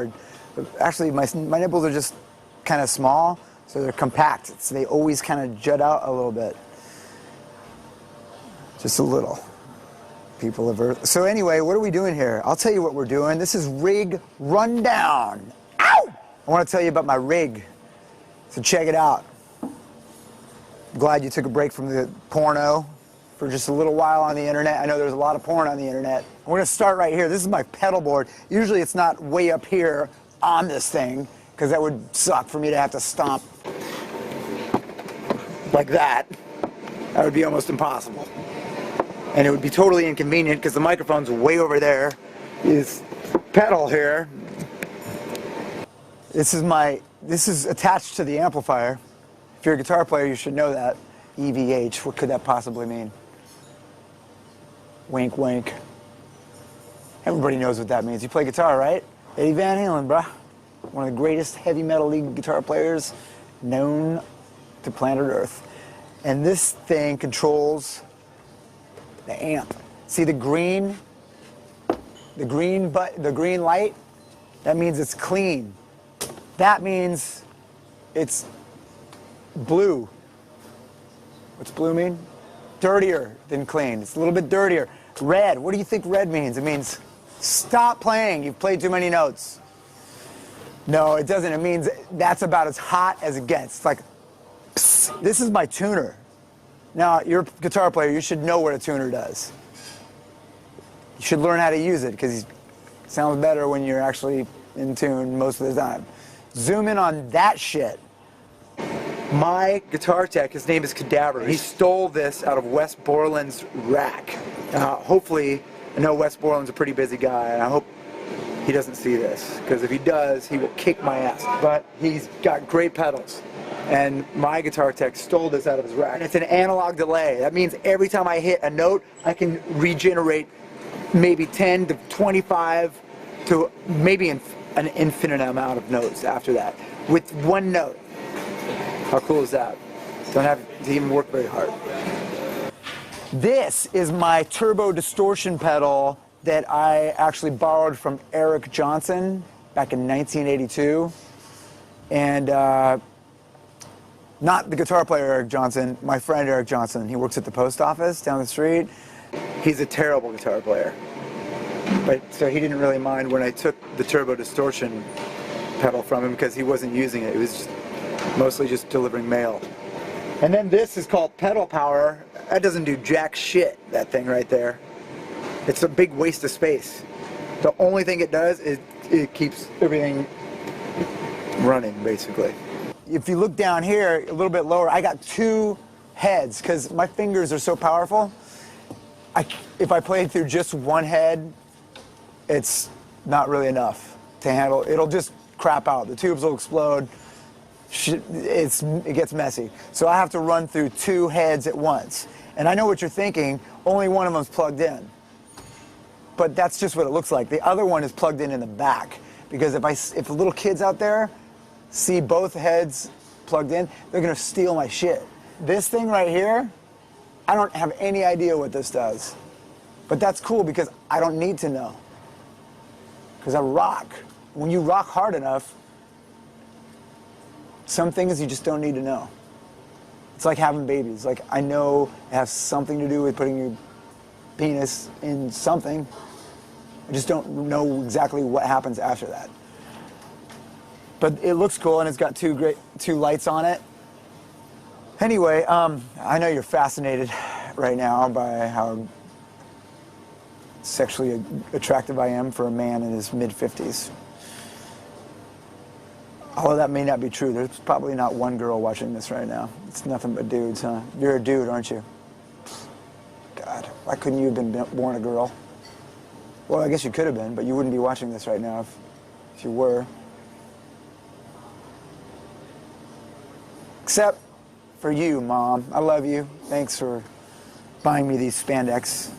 hard. But actually, my nipples are just kind of small, so they're compact. So they always kind of jut out a little bit. Just a little. People of Earth. So anyway, what are we doing here? I'll tell you what we're doing. This is rig rundown. Ow! I want to tell you about my rig. So check it out. I'm glad you took a break from the porno for just a little while on the internet. I know there's a lot of porn on the internet. We're going to start right here. This is my pedal board. Usually it's not way up here on this thing, because that would suck for me to have to stomp like that. That would be almost impossible. And it would be totally inconvenient because the microphone's way over there. This pedal here. This is attached to the amplifier. If you're a guitar player, you should know that. EVH, what could that possibly mean? Wink, wink. Everybody knows what that means. You play guitar, right? Eddie Van Halen, bruh. One of the greatest heavy metal lead guitar players known to planet Earth. And this thing controls the amp. See the green light? That means it's clean. That means it's blue. What's blue mean? Dirtier than clean. It's a little bit dirtier. Red, what do you think red means? It means stop playing, you've played too many notes. No, it doesn't. It means that's about as hot as it gets. It's like, psst. This is my tuner. Now, you're a guitar player, you should know what a tuner does. You should learn how to use it, because it sounds better when you're actually in tune most of the time. Zoom in on that shit. My guitar tech, his name is Cadaver. He stole this out of Wes Borland's rack. Hopefully, I know Wes Borland's a pretty busy guy, and I hope he doesn't see this, because if he does, he will kick my ass. But he's got great pedals. And my guitar tech stole this out of his rack. And it's an analog delay. That means every time I hit a note, I can regenerate maybe 10 to 25 to maybe an infinite amount of notes after that with one note. How cool is that? Don't have to even work very hard. This is my turbo distortion pedal that I actually borrowed from Eric Johnson back in 1982. And not the guitar player Eric Johnson, my friend Eric Johnson. He works at the post office down the street. He's a terrible guitar player. But so he didn't really mind when I took the turbo distortion pedal from him, because he wasn't using it. It was mostly just delivering mail. And then this is called pedal power. That doesn't do jack shit, that thing right there. It's a big waste of space. The only thing it does is it keeps everything running, basically. If you look down here, a little bit lower, I got two heads, because my fingers are so powerful. If I play through just one head, it's not really enough to handle. It'll just crap out. The tubes will explode. It gets messy. So I have to run through two heads at once. And I know what you're thinking, only one of them's plugged in. But that's just what it looks like. The other one is plugged in the back. Because if the little kids out there see both heads plugged in, they're gonna steal my shit. This thing right here, I don't have any idea what this does. But that's cool, because I don't need to know. Because I rock. When you rock hard enough, some things you just don't need to know. It's like having babies. Like, I know it has something to do with putting your penis in something. I just don't know exactly what happens after that. But it looks cool, and it's got two lights on it. Anyway, I know you're fascinated right now by how sexually attractive I am for a man in his mid-50s. Although that may not be true. There's probably not one girl watching this right now. It's nothing but dudes, huh? You're a dude, aren't you? God, why couldn't you have been born a girl? Well, I guess you could have been, but you wouldn't be watching this right now if you were. Except for you, Mom. I love you. Thanks for buying me these spandex